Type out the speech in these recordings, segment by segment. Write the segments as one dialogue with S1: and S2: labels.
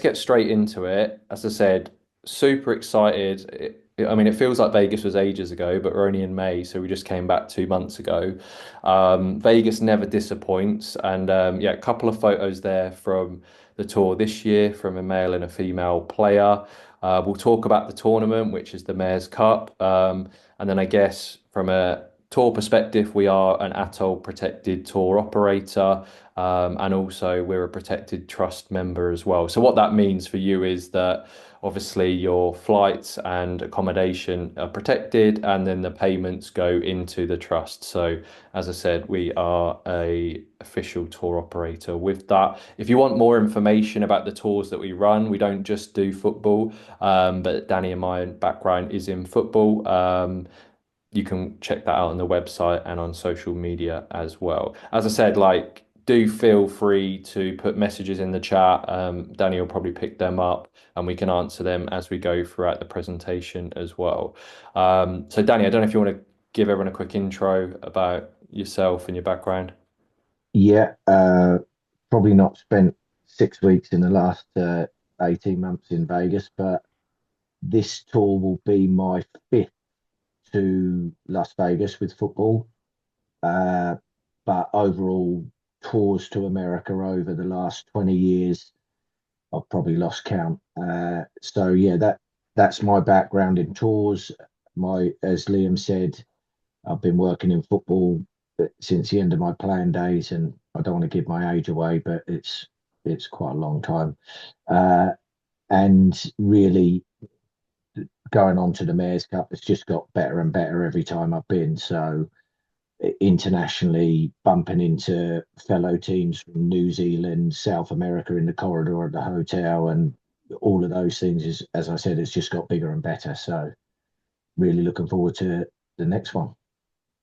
S1: get straight into it. As I said, super excited. I mean, it feels like Vegas was ages ago, but we're only in May, so we just came back 2 months ago. Vegas never disappoints, and yeah, a couple of photos there from the tour this year from a male and a female player. We'll talk about the tournament, which is the Mayor's Cup, and then I guess from a tour perspective, we are an atoll protected tour operator. And also, we're a protected trust member as well. So, what that means for you is that obviously your flights and accommodation are protected, and then the payments go into the trust. So, as I said, we are a official tour operator with that. If you want more information about the tours that we run, we don't just do football, but Danny and my background is in football. You can check that out on the website and on social media as well. As I said, like, do feel free to put messages in the chat. Danny will probably pick them up and we can answer them as we go throughout the presentation as well. So, Danny, I don't know if you want to give everyone a quick intro about yourself and your background.
S2: Yeah, probably not spent 6 weeks in the last 18 months in Vegas, but this tour will be my fifth to Las Vegas with football. Uh, but overall, tours to America over the last 20 years, I've probably lost count. So yeah, that's my background in tours. As Liam said, I've been working in football since the end of my playing days, and I don't want to give my age away, but it's quite a long time. Uh, and really going on to the Mayor's Cup, it's just got better and better every time I've been. So internationally, bumping into fellow teams from New Zealand, South America in the corridor at the hotel, and all of those things is, as I said, it's just got bigger and better. So really looking forward to the next one.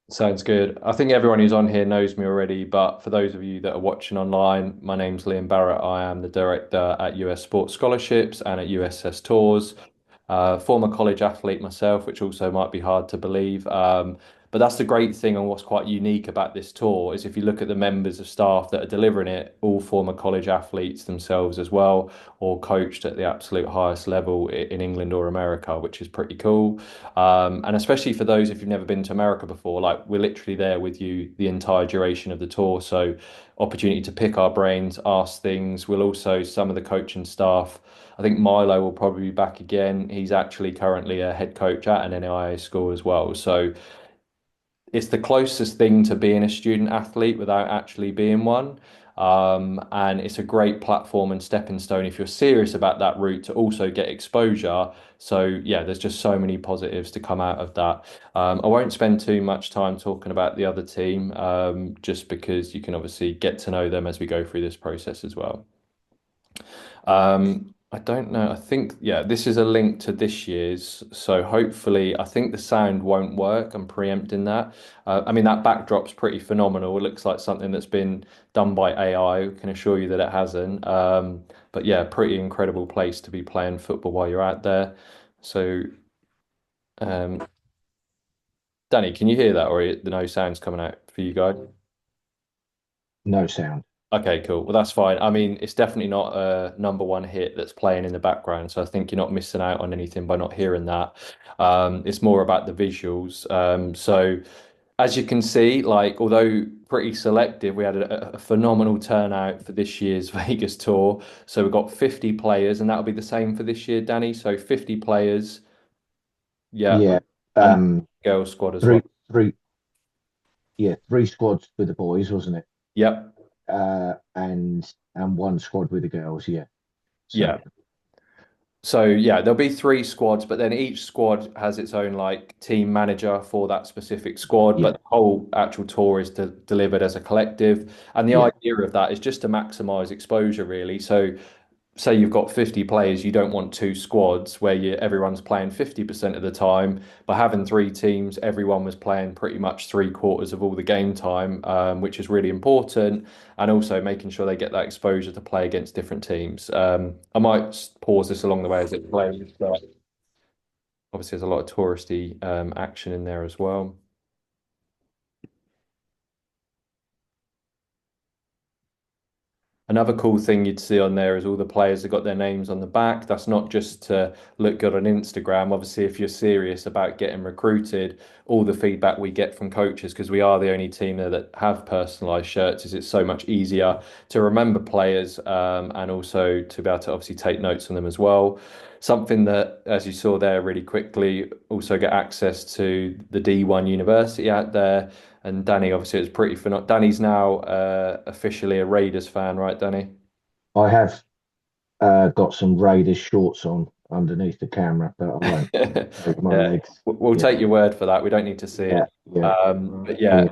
S1: Sounds good. I think everyone who's on here knows me already, but for those of you that are watching online, my name's Liam Barrett. I am the director at US Sports Scholarships and at USS Tours. Former college athlete myself, which also might be hard to believe. But that's the great thing and what's quite unique about this tour is if you look at the members of staff that are delivering it, all former college athletes themselves as well, or coached at the absolute highest level in England or America, which is pretty cool. And especially for those if you've never been to America before, like we're literally there with you the entire duration of the tour. So opportunity to pick our brains, ask things. We'll also some of the coaching staff. I think Milo will probably be back again. He's actually currently a head coach at an NAIA school as well. So it's the closest thing to being a student athlete without actually being one. And it's a great platform and stepping stone if you're serious about that route to also get exposure. So, yeah, there's just so many positives to come out of that. I won't spend too much time talking about the other team, just because you can obviously get to know them as we go through this process as well. I don't know. I think, yeah, this is a link to this year's. So hopefully, I think the sound won't work. I'm preempting that. I mean, that backdrop's pretty phenomenal. It looks like something that's been done by AI. I can assure you that it hasn't. But yeah, pretty incredible place to be playing football while you're out there. So, um, Danny, can you hear that, or the no sounds coming out for you guys?
S2: No sound.
S1: Okay, cool. Well, that's fine. I mean, it's definitely not a number one hit that's playing in the background, so I think you're not missing out on anything by not hearing that. It's more about the visuals. So as you can see, like although pretty selective, we had a phenomenal turnout for this year's Vegas tour. So we've got 50 players, and that'll be the same for this year, Danny. So 50 players, yeah,
S2: Yeah.
S1: and
S2: Um,
S1: girls squad as well.
S2: three, three, yeah, three squads with the boys, wasn't it?
S1: Yep.
S2: And one squad with the girls. Yeah.
S1: Yeah.
S2: So
S1: So yeah, there'll be three squads, but then each squad has its own like team manager for that specific squad. But
S2: yeah,
S1: the whole actual tour is delivered as a collective, and the
S2: yeah,
S1: idea of that is just to maximize exposure, really. So say you've got 50 players, you don't want two squads where everyone's playing 50% of the time. By having three teams, everyone was playing pretty much three-quarters of all the game time, which is really important. And also making sure they get that exposure to play against different teams. I might pause this along the way as it plays, but obviously there's a lot of touristy action in there as well. Another cool thing you'd see on there is all the players have got their names on the back. That's not just to look good on Instagram. Obviously, if you're serious about getting recruited, all the feedback we get from coaches, because we are the only team there that have personalised shirts, is it's so much easier to remember players, and also to be able to obviously take notes on them as well. Something that, as you saw there really quickly, also get access to the D1 University out there. And Danny, obviously, it's pretty phenomenal. Danny's now officially a Raiders fan, right, Danny?
S2: I have got some Raiders shorts on underneath the camera, but I won't take my
S1: Yeah,
S2: legs.
S1: we'll
S2: Yeah,
S1: take your word for that. We don't need to see
S2: yeah,
S1: it.
S2: yeah.
S1: But yeah,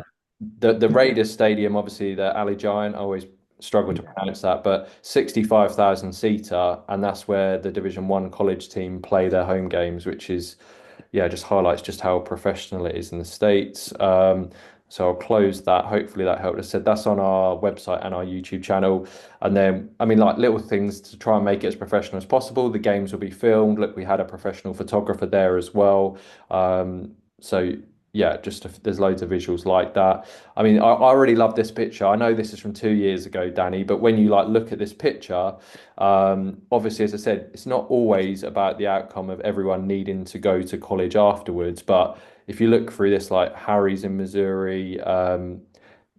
S2: Brilliant.
S1: the Raiders Stadium, obviously, the Ali Giant, I always struggle to
S2: Yeah,
S1: pronounce that, but 65,000 seater, and that's where the Division One college team play their home games, which is yeah, just highlights just how professional it is in the States. So I'll close that. Hopefully that helped. I said that's on our website and our YouTube channel. And then, I mean, like little things to try and make it as professional as possible. The games will be filmed. Look, we had a professional photographer there as well. So yeah, there's loads of visuals like that. I mean, I already love this picture. I know this is from 2 years ago, Danny, but when you like look at this picture, obviously, as I said, it's not always about the outcome of everyone needing to go to college afterwards. But if you look through this, like Harry's in Missouri,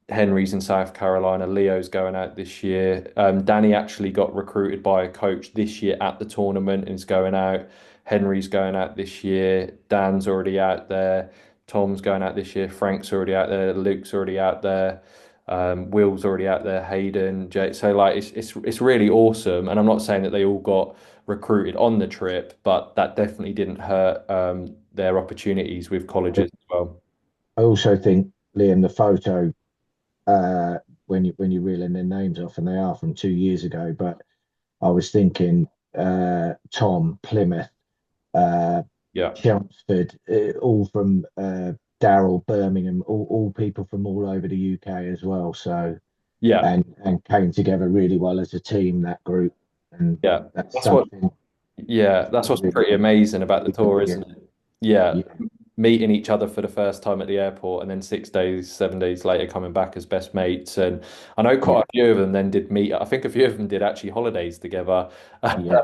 S1: Henry's in South Carolina, Leo's going out this year. Danny actually got recruited by a coach this year at the tournament and is going out. Henry's going out this year. Dan's already out there. Tom's going out this year. Frank's already out there. Luke's already out there. Will's already out there. Hayden, Jay. So like it's really awesome. And I'm not saying that they all got recruited on the trip, but that definitely didn't hurt their opportunities with colleges as well.
S2: I also think, Liam, the photo when you're reeling their names off, and they are from 2 years ago. But I was thinking Tom, Plymouth, uh,
S1: Yeah.
S2: Chelmsford, all from Darrell, Birmingham, all people from all over the UK as well. So
S1: Yeah.
S2: and came together really well as a team, that group, and
S1: Yeah.
S2: that's
S1: That's what
S2: something
S1: Yeah, that's what's
S2: really,
S1: pretty amazing about the tour,
S2: yeah,
S1: isn't it? Yeah,
S2: yeah,
S1: meeting each other for the first time at the airport and then 6 days, 7 days later coming back as best mates. And I know
S2: yeah,
S1: quite a few of them then did meet. I think a few of them did actually holidays together
S2: yeah,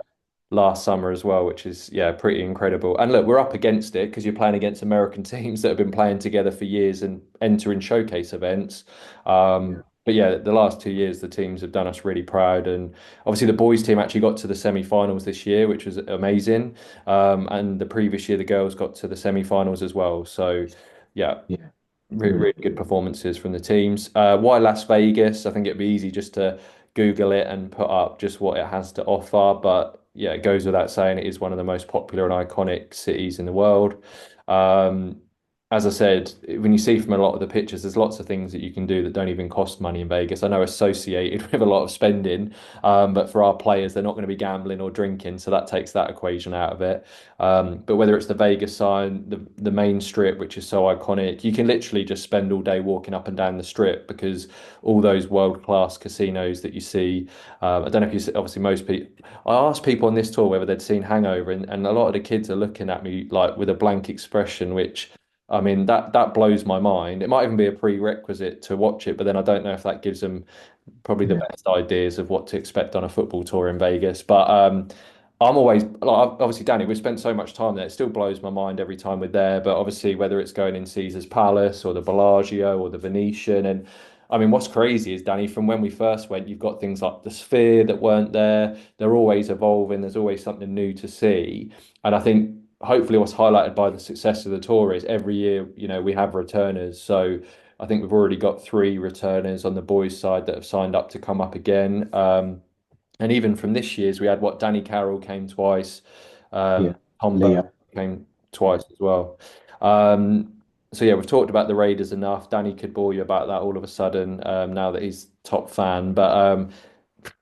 S1: last summer as well, which is yeah, pretty incredible. And look, we're up against it because you're playing against American teams that have been playing together for years and entering showcase events.
S2: yeah,
S1: But yeah, the last 2 years the teams have done us really proud, and obviously the boys team actually got to the semi-finals this year, which was amazing. And the previous year the girls got to the semi-finals as well. So yeah,
S2: yeah.
S1: really
S2: Brilliant.
S1: good performances from the teams. Why Las Vegas? I think it'd be easy just to Google it and put up just what it has to offer. But yeah, it goes without saying it is one of the most popular and iconic cities in the world. Um, as I said, when you see from a lot of the pictures, there's lots of things that you can do that don't even cost money in Vegas. I know associated with a lot of spending, but for our players, they're not going to be gambling or drinking, so that takes that equation out of it. But whether it's the Vegas sign, the main strip, which is so iconic, you can literally just spend all day walking up and down the strip because all those world-class casinos that you see. I don't know if you see, obviously most people. I asked people on this tour whether they'd seen Hangover, and a lot of the kids are looking at me like with a blank expression, which. I mean that blows my mind. It might even be a prerequisite to watch it, but then I don't know if that gives them probably the
S2: Yeah,
S1: best ideas of what to expect on a football tour in Vegas. But I'm always like obviously Danny, we've spent so much time there. It still blows my mind every time we're there. But obviously whether it's going in Caesar's Palace or the Bellagio or the Venetian, and I mean what's crazy is Danny, from when we first went, you've got things like the Sphere that weren't there. They're always evolving. There's always something new to see, and I think hopefully what's highlighted by the success of the tour is every year, we have returners. So I think we've already got three returners on the boys' side that have signed up to come up again. And even from this year's, we had what Danny Carroll came twice,
S2: yeah.
S1: Tom Burke
S2: Leo,
S1: came twice as well. Um, so yeah, we've talked about the Raiders enough. Danny could bore you about that all of a sudden now that he's top fan. But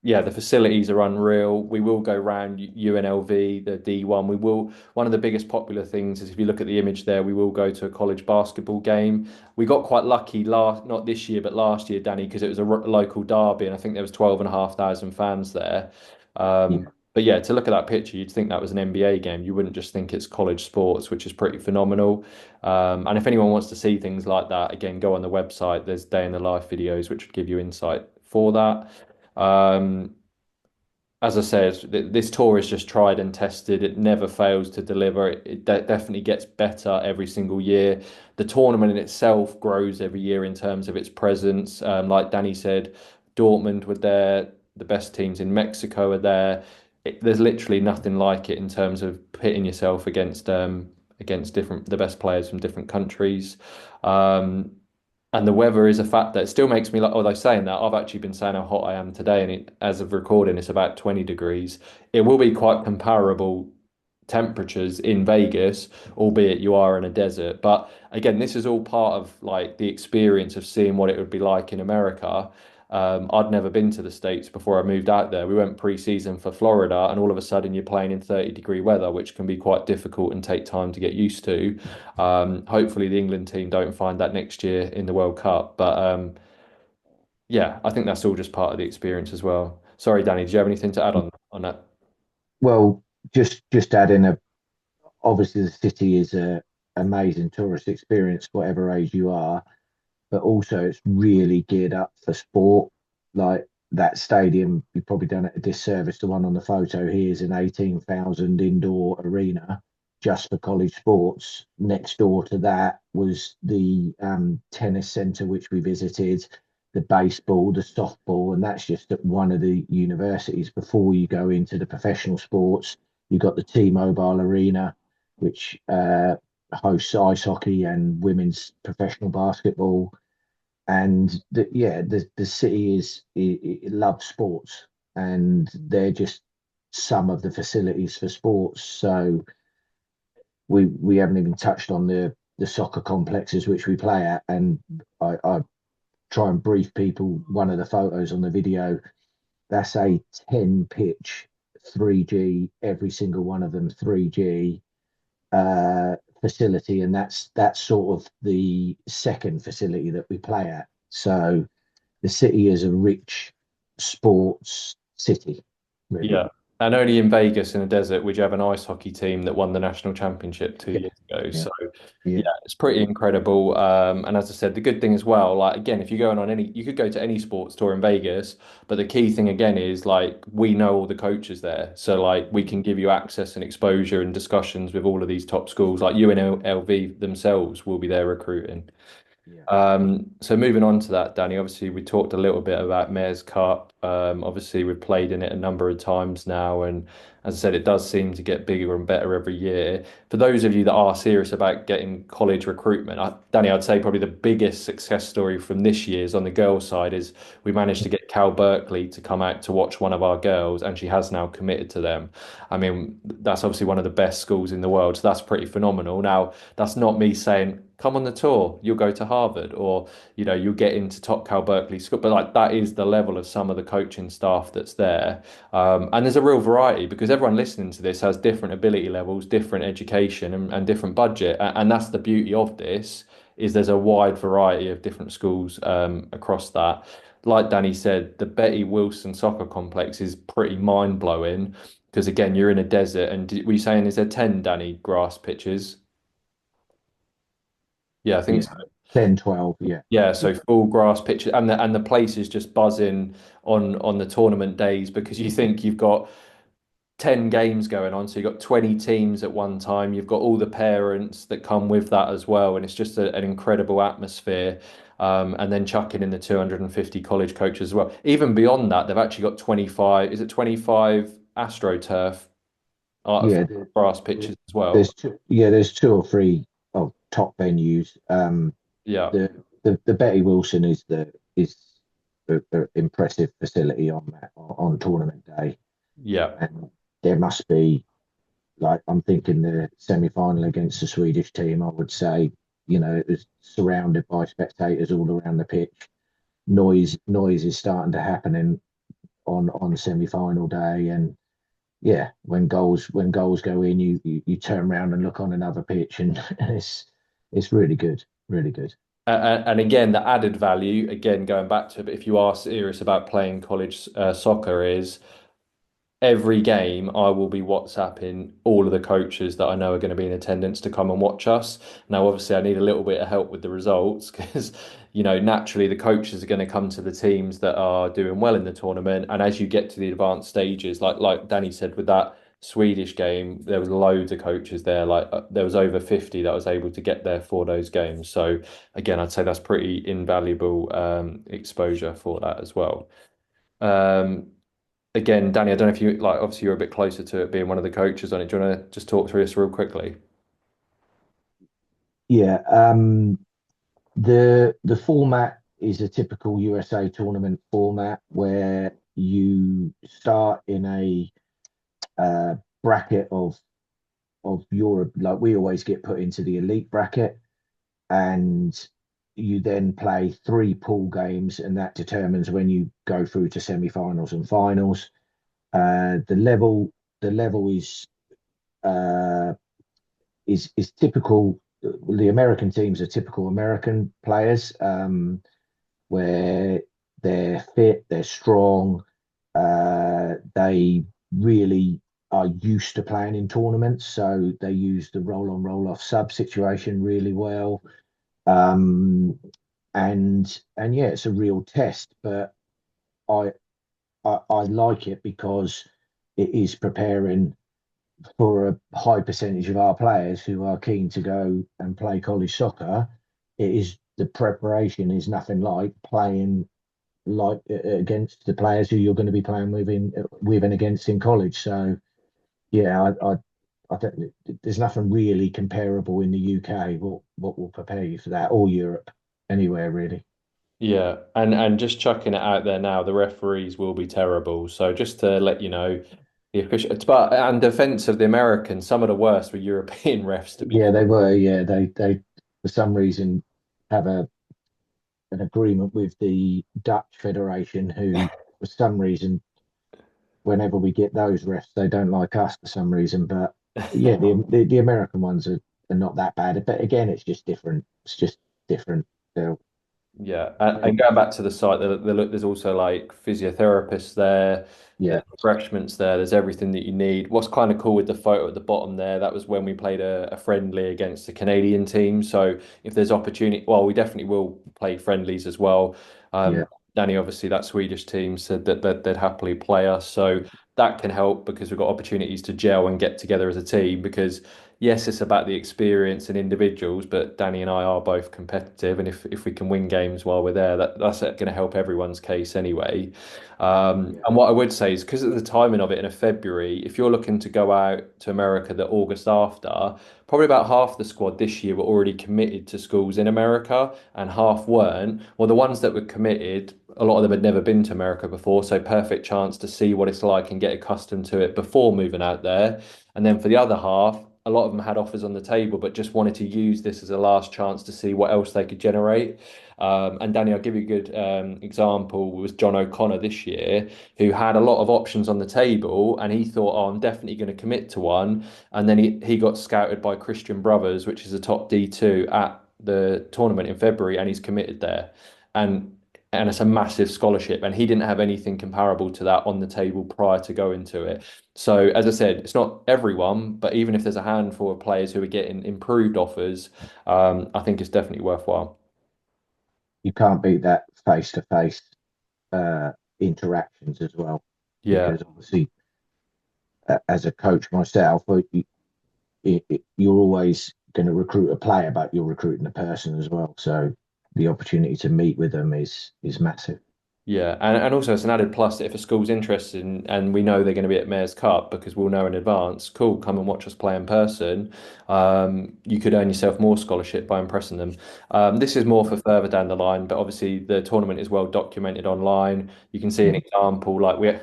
S1: yeah, the facilities are unreal. We will go round UNLV, the D1. We will. One of the biggest popular things is if you look at the image there, we will go to a college basketball game. We got quite lucky not this year, but last year, Danny, because it was a local derby, and I think there was 12,500 fans there.
S2: yeah,
S1: But yeah, to look at that picture, you'd think that was an NBA game. You wouldn't just think it's college sports, which is pretty phenomenal. And if anyone wants to see things like that, again, go on the website. There's day in the life videos, which would give you insight for that. As I said, this tour is just tried and tested. It never fails to deliver. It definitely gets better every single year. The tournament in itself grows every year in terms of its presence. Like Danny said, Dortmund were there. The best teams in Mexico are there. There's literally nothing like it in terms of pitting yourself against the best players from different countries. Um, and the weather is a factor. It still makes me like, although saying that, I've actually been saying how hot I am today, and as of recording, it's about 20 degrees. It will be quite comparable temperatures in Vegas, albeit you are in a desert. But again, this is all part of like the experience of seeing what it would be like in America. I'd never been to the States before I moved out there. We went pre-season for Florida, and all of a sudden you're playing in 30-degree weather, which can be quite difficult and take time to get used to. Hopefully, the England team don't find that next year in the World Cup. But yeah, I think that's all just part of the experience as well. Sorry, Danny, do you have anything to add on that?
S2: Well, just adding obviously the city is a amazing tourist experience, whatever age you are, but also it's really geared up for sport. Like that stadium, you've probably done it a disservice. The one on the photo here is an 18,000 indoor arena just for college sports. Next door to that was the tennis center, which we visited, the baseball, the softball, and that's just at one of the universities. Before you go into the professional sports, you've got the T-Mobile Arena, which hosts ice hockey and women's professional basketball. And the city it loves sports, and they're just some of the facilities for sports. So we haven't even touched on the soccer complexes which we play at. And I try and brief people. One of the photos on the video, that's a 10 pitch 3G, every single one of them 3G facility, and that's sort of the second facility that we play at. So the city is a rich sports city, really.
S1: Yeah. And only in Vegas in the desert would you have an ice hockey team that won the national championship two
S2: Yeah,
S1: years ago.
S2: yeah,
S1: So
S2: yeah,
S1: yeah, it's pretty incredible. And as I said, the good thing as well, like again, if you're going on any, you could go to any sports tour in Vegas, but the key thing again is like we know all the coaches there. So like we can give you access and exposure and discussions with all of these top schools. Like UNLV themselves will be there recruiting.
S2: yeah,
S1: So moving on to that, Danny, obviously we talked a little bit about Mayor's Cup. Obviously we've played in it a number of times now, and as I said, it does seem to get bigger and better every year. For those of you that are serious about getting college recruitment, Danny, I'd say probably the biggest success story from this year's on the girls' side is we managed to get Cal Berkeley to come out to watch one of our girls, and she has now committed to them. I mean, that's obviously one of the best schools in the world, so that's pretty phenomenal. Now, that's not me saying come on the tour, you'll go to Harvard, or you'll get into top Cal Berkeley school. But like that is the level of some of the coaching staff that's there. And there's a real variety because everyone listening to this has different ability levels, different education, and different budget. And that's the beauty of this is there's a wide variety of different schools across that. Like Danny said, the Betty Wilson soccer complex is pretty mind blowing because again, you're in a desert. And were you saying is there 10, Danny, grass pitches? Yeah, I think
S2: yeah.
S1: so.
S2: 10, 12, yeah,
S1: Yeah,
S2: yeah,
S1: so full grass pitches, and the place is just buzzing on the tournament days because you think you've got 10 games going on, so you've got 20 teams at one time. You've got all the parents that come with that as well, and it's just an incredible atmosphere. And then chucking in the 250 college coaches as well. Even beyond that, they've actually got 25. Is it 25 AstroTurf
S2: yeah.
S1: grass pitches as well?
S2: There's two, yeah, there's two or three of top venues.
S1: Yeah,
S2: The Betty Wilson is the impressive facility on that on tournament day,
S1: yeah,
S2: and there must be, like, I'm thinking the semi-final against the Swedish team. I would say, it was surrounded by spectators all around the pitch. Noise is starting to happen on semi-final day, and yeah, when goals go in, you turn around and look on another pitch, and it's really good, really good.
S1: and again, the added value, again, going back to it, but if you are serious about playing college soccer, is every game I will be WhatsApping all of the coaches that I know are going to be in attendance to come and watch us. Now, obviously, I need a little bit of help with the results because, naturally the coaches are going to come to the teams that are doing well in the tournament. And as you get to the advanced stages, like Danny said with that Swedish game, there was loads of coaches there. Like there was over 50 that was able to get there for those games. So again, I'd say that's pretty invaluable exposure for that as well. Um, Again, Danny, I don't know if you like, obviously you're a bit closer to it being one of the coaches on it. Do you want to just talk through this real quickly?
S2: Yeah, the format is a typical USA tournament format where you start in a uh, bracket of Europe. Like we always get put into the elite bracket, and you then play three pool games, and that determines when you go through to semi-finals and finals. The level uh, is typical. The American teams are typical American players, where they're fit, they're strong, they really are used to playing in tournaments, so they use the roll on roll off sub situation really well. Um, and yeah, it's a real test, but I, I like it because it is preparing for a high percentage of our players who are keen to go and play college soccer. It is the preparation is nothing like playing like against the players who you're going to be playing with and against in college. So yeah, I don't. There's nothing really comparable in the UK. What will prepare you for that, or Europe, anywhere really.
S1: Yeah, and just chucking it out there now, the referees will be terrible. So just to let you know, the official, but and defense of the Americans, some of the worst were European refs to be.
S2: Yeah, they were. Yeah, they for some reason have a an agreement with the Dutch Federation, who for some reason, whenever we get those refs, they don't like us for some reason. But yeah, the American ones are not that bad. But again, it's just different. It's just different. They'll,
S1: Yeah,
S2: they'll
S1: and going back to the site, there's also like physiotherapists there,
S2: yeah,
S1: there's refreshments there, there's everything that you need. What's kind of cool with the photo at the bottom there, that was when we played a friendly against the Canadian team. So if there's opportunity, well, we definitely will play friendlies as well.
S2: yeah,
S1: Danny, obviously, that Swedish team said that they'd happily play us. So that can help because we've got opportunities to gel and get together as a team because yes, it's about the experience and individuals, but Danny and I are both competitive, and if we can win games while we're there, that's going to help everyone's case anyway.
S2: yeah,
S1: And what I would say is because of the timing of it in a February, if you're looking to go out to America the August after, probably about half the squad this year were already committed to schools in America, and half weren't. Well, the ones that were committed, a lot of them had never been to America before, so perfect chance to see what it's like and get accustomed to it before moving out there. And then for the other half, a lot of them had offers on the table, but just wanted to use this as a last chance to see what else they could generate. And Danny, I'll give you a good example was John O'Connor this year, who had a lot of options on the table, and he thought, "Oh, I'm definitely going to commit to one." And then he got scouted by Christian Brothers, which is a top D2 at the tournament in February, and he's committed there. And and it's a massive scholarship, and he didn't have anything comparable to that on the table prior to going to it. So, as I said, it's not everyone, but even if there's a handful of players who are getting improved offers, I think it's definitely worthwhile.
S2: you can't beat that face to face interactions as well,
S1: Yeah,
S2: because obviously, as a coach myself, you're always going to recruit a player, but you're recruiting a person as well. So the opportunity to meet with them is massive.
S1: yeah, and also it's an added plus that if a school's interested and we know they're going to be at Mayor's Cup because we'll know in advance, cool, come and watch us play in person. You could earn yourself more scholarship by impressing them. This is more for further down the line, but obviously the tournament is well documented online. You can see an
S2: Mm.
S1: example, like I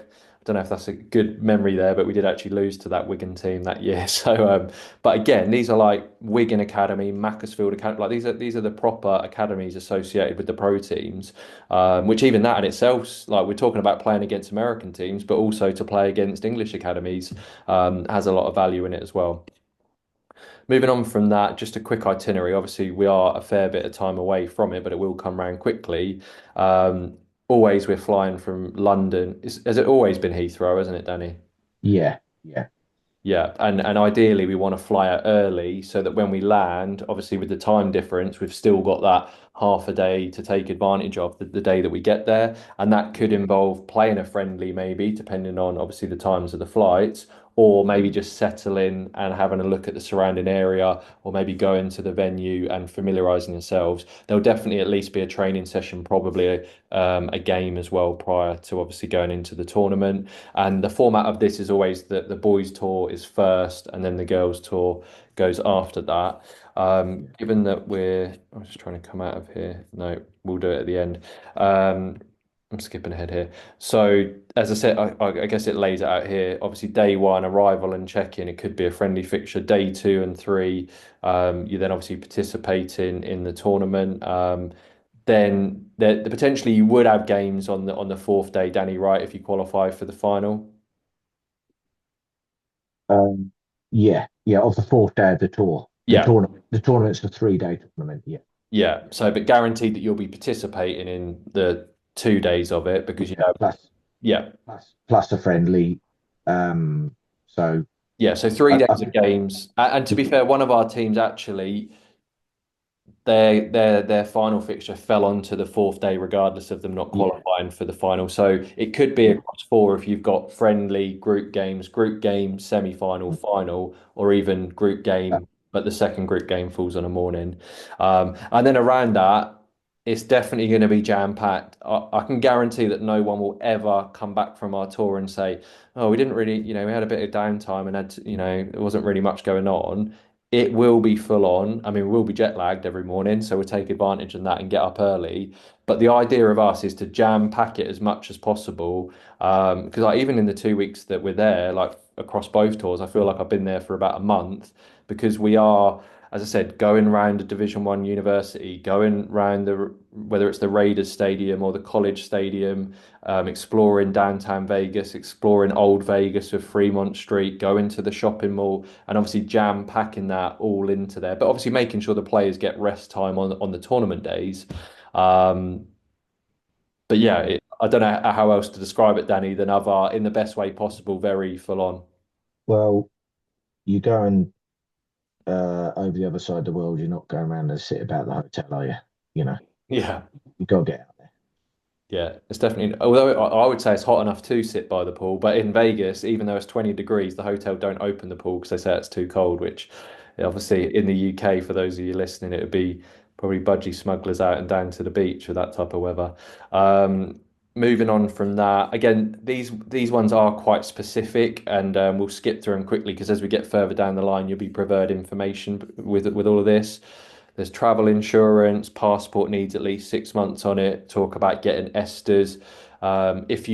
S1: don't know if that's a good memory there, but we did actually lose to that Wigan team that year. So, but again, these are like Wigan Academy, Macclesfield Academy, like these are the proper academies associated with the pro teams. Which even that in itself, like we're talking about playing against American teams, but also to play against English academies has a lot of value in it as well. Moving on from that, just a quick itinerary. Obviously, we are a fair bit of time away from it, but it will come round quickly. Um, Always we're flying from London. Has it always been Heathrow, hasn't it, Danny?
S2: Yeah, yeah,
S1: Yeah, and ideally we want to fly out early so that when we land, obviously with the time difference, we've still got that half a day to take advantage of the day that we get there. And that could involve playing a friendly maybe, depending on obviously the times of the flights, or maybe just settle in and having a look at the surrounding area, or maybe going to the venue and familiarizing yourselves. There'll definitely at least be a training session, probably a game as well prior to obviously going into the tournament. And the format of this is always that the boys' tour is first, and then the girls' tour goes after that.
S2: yeah.
S1: Given that I'm just trying to come out of here. No, we'll do it at the end. Um, I'm skipping ahead here. So, as I said, I guess it lays it out here. Obviously, day one, arrival and check-in, it could be a friendly fixture. Day two and three, you then obviously participate in the tournament. Then the potentially you would have games on the fourth day, Danny, right? If you qualify for the final.
S2: Um, yeah, yeah. Of the fourth day of the tour,
S1: Yeah,
S2: the tournament's a 3-day tournament. Yeah,
S1: yeah.
S2: yeah,
S1: So, but guaranteed that you'll be participating in the 2 days of it because
S2: yeah.
S1: yeah,
S2: Plus a friendly. Um, so
S1: yeah. So three
S2: I
S1: days of games, and to be fair, one of our teams actually their final fixture fell onto the fourth day, regardless of them not
S2: yeah,
S1: qualifying for the final. So it could be
S2: yeah,
S1: across four if you've got friendly group game, semi-final, final, or even group
S2: uh,
S1: game, but the second group game falls on a morning. And then around that, it's definitely going to be jam-packed. I can guarantee that no one will ever come back from our tour and say, "Oh, we didn't really, we had a bit of downtime and there wasn't really much going on." It will be full on. I mean, we'll be jet lagged every morning, so we'll take advantage of that and get up early. But the idea of us is to jam pack it as much as possible. Because like even in the 2 weeks that we're there, like across both tours, I feel like I've been there for about a month because we are, as I said, going around a Division One university, going around whether it's the Raiders Stadium or the College Stadium, exploring downtown Vegas, exploring Old Vegas with Fremont Street, going to the shopping mall and obviously jam packing that all into there, but obviously making sure the players get rest time on the tournament days. Um, but yeah,
S2: yeah.
S1: I don't know how else to describe it, Danny, than other in the best way possible, very full on.
S2: Well, you go and over the other side of the world. You're not going around and sit about the hotel, are you? You know,
S1: Yeah.
S2: you got to get out there.
S1: Yeah, it's definitely. Although I would say it's hot enough to sit by the pool, but in Vegas, even though it's 20 degrees, the hotel don't open the pool because they say it's too cold. Which, obviously, in the UK, for those of you listening, it would be probably budgie smugglers out and down to the beach with that type of weather. Um, Moving on from that, again, these ones are quite specific, and we'll skip through them quickly because as we get further down the line, you'll be provided information with all of this. There's travel insurance, passport needs at least 6 months on it. Talk about getting ESTAs. If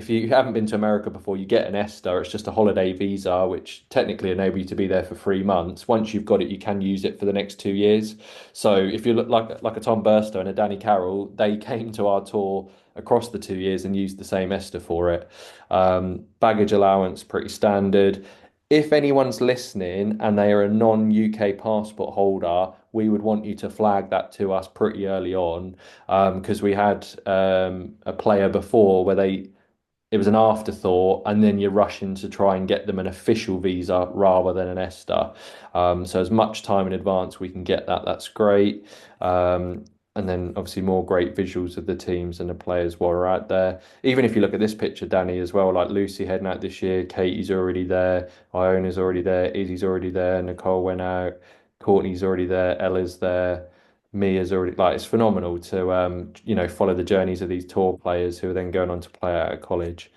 S1: you haven't been to America before, you get an ESTA. It's just a holiday visa, which technically enable you to be there for 3 months. Once you've got it, you can use it for the next 2 years. So if you look like a Tom Burstow and a Danny Carroll, they came to our tour across the 2 years and used the same ESTA for it. Baggage allowance, pretty standard. If anyone's listening and they are a non-UK passport holder, we would want you to flag that to us pretty early on, because we had a player before where it was an afterthought, and then you're rushing to try and get them an official visa rather than an ESTA. So as much time in advance we can get that, that's great. Um, and then obviously more great visuals of the teams and the players while we're out there. Even if you look at this picture, Danny, as well, like Lucy heading out this year, Katie's already there, Iona's already there, Izzy's already there, Nicole went out, Courtney's already there, Ella's there. Mia's already like it's phenomenal to follow the journeys of these tour players who are then going on to play out at college.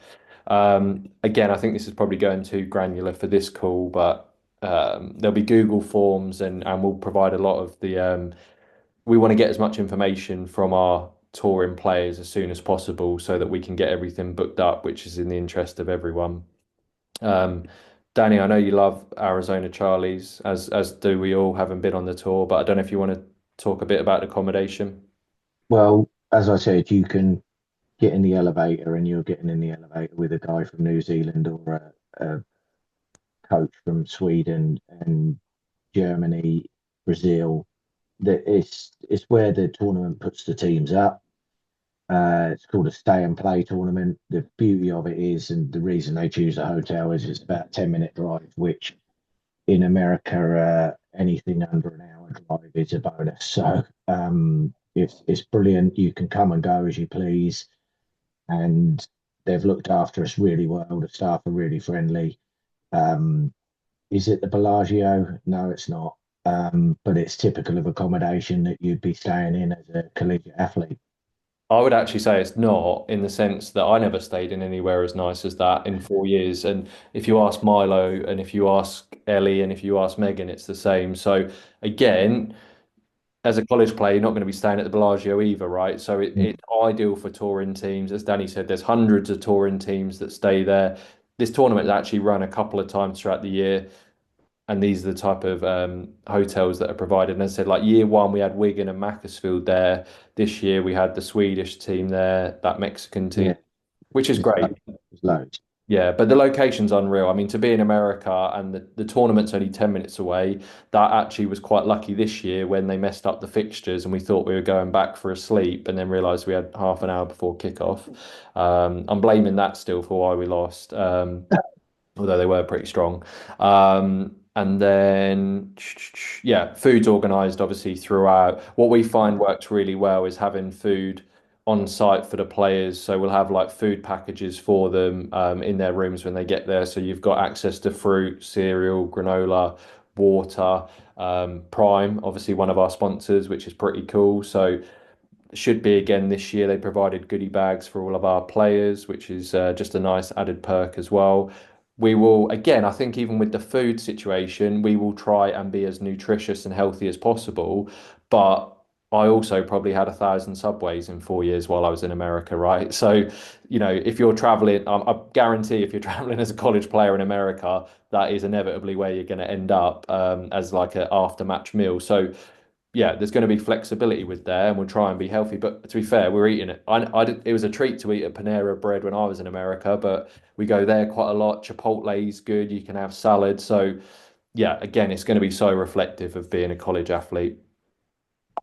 S1: Again, I think this is probably going too granular for this call, but there'll be Google Forms and we'll provide a lot of the we want to get as much information from our touring players as soon as possible so that we can get everything booked up, which is in the interest of everyone. Um, Danny, I know you love Arizona Charlies, as do we all, having been on the tour, but I don't know if you want to talk a bit about accommodation.
S2: Well, as I said, you can get in the elevator, and you're getting in the elevator with a guy from New Zealand or a coach from Sweden and Germany, Brazil. That it's where the tournament puts the teams up. It's called a stay and play tournament. The beauty of it is, and the reason they choose a hotel is it's about a 10-minute drive, which in America, anything under an hour drive is a bonus. So it's brilliant. You can come and go as you please, and they've looked after us really well. The staff are really friendly. Um, is it the Bellagio? No, it's not. But it's typical of accommodation that you'd be staying in as a collegiate athlete.
S1: I would actually say it's not, in the sense that I never stayed in anywhere as nice as that in 4 years. And if you ask Milo, and if you ask Ellie, and if you ask Megan, it's the same. So again, as a college player, you're not going to be staying at the Bellagio either, right? So it's ideal for touring teams. As Danny said, there's hundreds of touring teams that stay there. This tournament is actually run a couple of times throughout the year, and these are the type of hotels that are provided. And as I said, like year one, we had Wigan and Macclesfield there. This year, we had the Swedish team there, that Mexican team,
S2: Yeah,
S1: which is
S2: there's
S1: great.
S2: loads. There's loads.
S1: Yeah, but the location's unreal. I mean, to be in America and the tournament's only 10 minutes away, that actually was quite lucky this year when they messed up the fixtures and we thought we were going back for a sleep and then realised we had half an hour before kickoff. I'm blaming that still for why we lost, although they were pretty strong. And then, yeah, food's organised obviously throughout. What we find works really well is having food on site for the players. So we'll have like food packages for them in their rooms when they get there. So you've got access to fruit, cereal, granola, water. Prime, obviously one of our sponsors, which is pretty cool. So should be again this year. They provided goodie bags for all of our players, which is just a nice added perk as well. We will, again, I think even with the food situation, we will try and be as nutritious and healthy as possible. But I also probably had 1,000 Subways in 4 years while I was in America, right? So, if you're traveling, I guarantee if you're traveling as a college player in America, that is inevitably where you're going to end up as like an after match meal. So, yeah, there's going to be flexibility with there, and we'll try and be healthy. But to be fair, we're eating it. It was a treat to eat a Panera Bread when I was in America, but we go there quite a lot. Chipotle's good. You can have salad. So, yeah, again, it's going to be so reflective of being a college athlete.
S2: I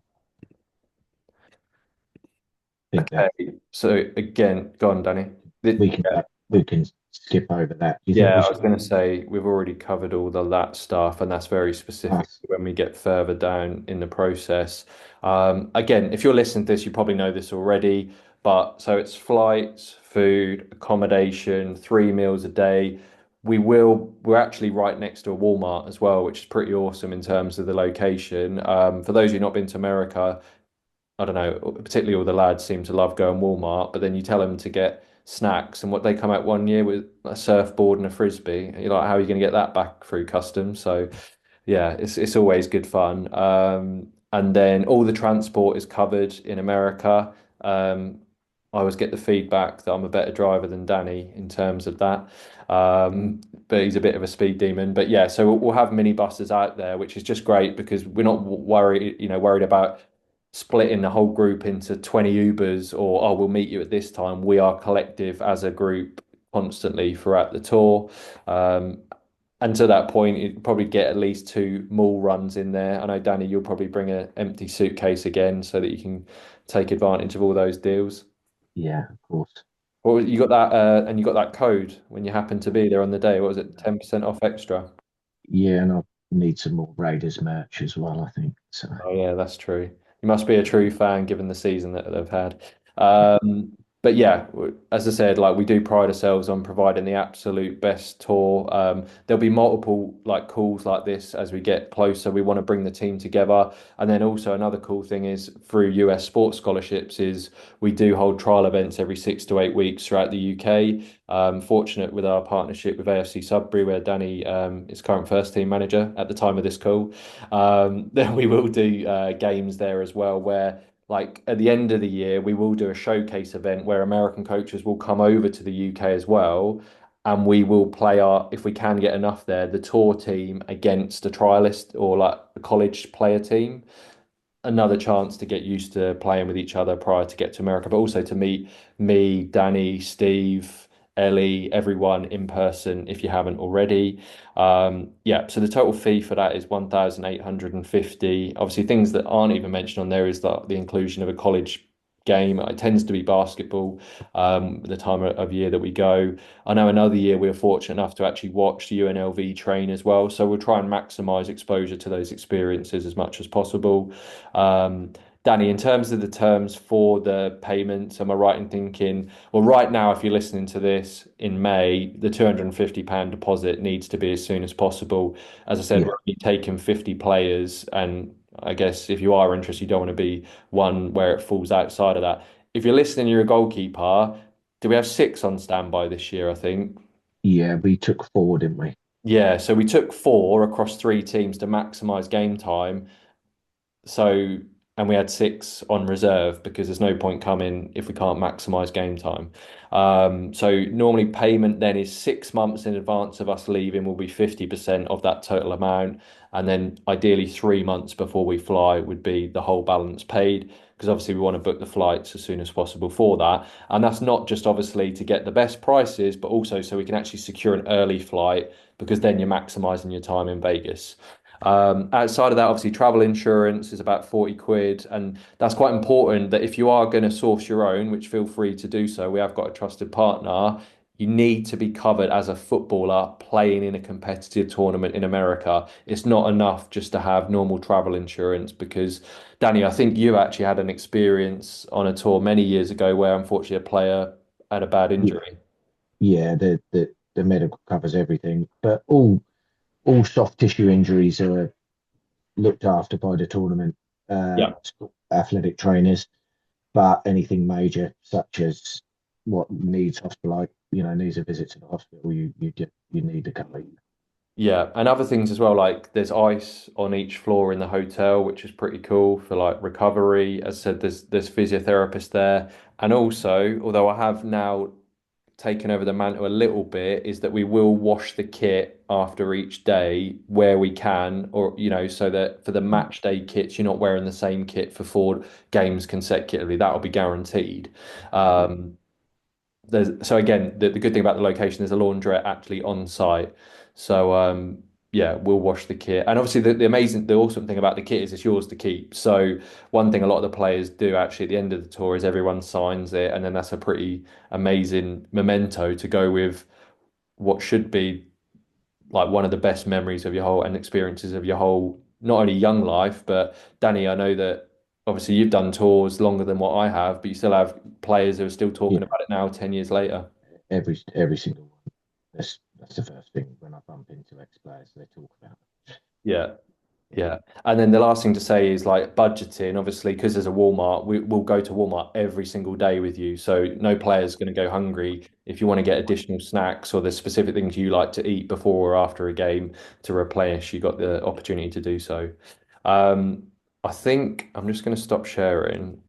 S2: think that
S1: Okay, so again, go on, Danny.
S2: we can we can skip over that. Do you think
S1: Yeah,
S2: we
S1: I
S2: should
S1: was going to say we've already covered all that stuff, and that's very specific
S2: pass?
S1: when we get further down in the process. Again, if you're listening to this, you probably know this already, but so it's flights, food, accommodation, 3 meals a day. We're actually right next to a Walmart as well, which is pretty awesome in terms of the location. For those of you not been to America, I don't know, particularly all the lads seem to love going Walmart, but then you tell them to get snacks and what they come out one year with a surfboard and a frisbee. And you're like, how are you going to get that back through customs? So yeah, it's always good fun. And then all the transport is covered in America. I always get the feedback that I'm a better driver than Danny in terms of that. But he's a bit of a speed demon. But yeah, so we'll have mini buses out there, which is just great because we're not worried about splitting the whole group into 20 Ubers or, oh, we'll meet you at this time. We are collective as a group constantly throughout the tour. Um, and to that point, you'd probably get at least two mall runs in there. I know, Danny, you'll probably bring an empty suitcase again so that you can take advantage of all those deals.
S2: Yeah, of course.
S1: You got that, and you got that code when you happen to be there on the day. What was it, 10% off extra?
S2: Yeah, and I need some more Raiders merch as well, I think. So
S1: Oh yeah, that's true. You must be a true fan given the season that they've had.
S2: yeah,
S1: But yeah, as I said, like we do pride ourselves on providing the absolute best tour. There'll be multiple like calls like this as we get closer. We want to bring the team together. And then also another cool thing is through US sports scholarships is we do hold trial events every 6 to 8 weeks throughout the UK. Fortunate with our partnership with AFC Sudbury, where Danny is current first team manager at the time of this call. Then we will do games there as well, where like at the end of the year, we will do a showcase event where American coaches will come over to the UK as well. And we will play if we can get enough there, the tour team against a trialist or like a college player team. Another chance to get used to playing with each other prior to get to America, but also to meet me, Danny, Steve, Ellie, everyone in person if you haven't already. Yeah, so the total fee for that is 1,850. Obviously, things that aren't even mentioned on there is the inclusion of a college game. It tends to be basketball, the time of year that we go. I know another year we were fortunate enough to actually watch the UNLV train as well. So we'll try and maximise exposure to those experiences as much as possible. Um, Danny, in terms of the terms for the payments, am I right in thinking, well, right now, if you're listening to this in May, the £250 deposit needs to be as soon as possible. As I said, we're
S2: Yeah,
S1: only taking 50 players, and I guess if you are interested, you don't want to be one where it falls outside of that. If you're listening, you're a goalkeeper. Do we have six on standby this year, I think?
S2: yeah, we took four, didn't we?
S1: Yeah, so we took four across three teams to maximise game time. So, and we had six on reserve because there's no point coming if we can't maximize game time. So normally payment then is 6 months in advance of us leaving will be 50% of that total amount. And then ideally 3 months before we fly would be the whole balance paid because obviously we want to book the flights as soon as possible for that. And that's not just obviously to get the best prices, but also so we can actually secure an early flight because then you're maximizing your time in Vegas. Outside of that, obviously, travel insurance is about 40 quid. And that's quite important that if you are going to source your own, which feel free to do so, we have got a trusted partner. You need to be covered as a footballer playing in a competitive tournament in America. It's not enough just to have normal travel insurance because, Danny, I think you actually had an experience on a tour many years ago where unfortunately a player had a bad
S2: Yeah,
S1: injury.
S2: yeah, the medical covers everything, but all soft tissue injuries are looked after by the tournament
S1: Yeah.
S2: athletic trainers. But anything major, such as what needs hospital, needs a visit to the hospital, you need to cover.
S1: Yeah, and other things as well, like there's ice on each floor in the hotel, which is pretty cool for like recovery. As I said, there's physiotherapists there. And also, although I have now taken over the mantle a little bit, is that we will wash the kit after each day where we can, or so that for the match day kits, you're not wearing the same kit for 4 games consecutively. That'll be guaranteed. Um, so again, the good thing about the location, there's a laundrette actually on site. So yeah, we'll wash the kit. And obviously the awesome thing about the kit is it's yours to keep. So one thing a lot of the players do actually at the end of the tour is everyone signs it, and then that's a pretty amazing memento to go with what should be like one of the best memories of your whole and experiences of your whole not only young life, but Danny, I know that obviously you've done tours longer than what I have, but you still have players who are still
S2: Yeah,
S1: talking about it now, 10 years later.
S2: every single one. That's the first thing when I bump into ex-players they talk about.
S1: Yeah. Yeah. And then the last thing to say is like budgeting, obviously, because there's a Walmart, we'll go to Walmart every single day with you. So no player's going to go hungry. If you want to get additional snacks or there's specific things you like to eat before or after a game to replenish, you got the opportunity to do so. Um, I think I'm just going to stop sharing.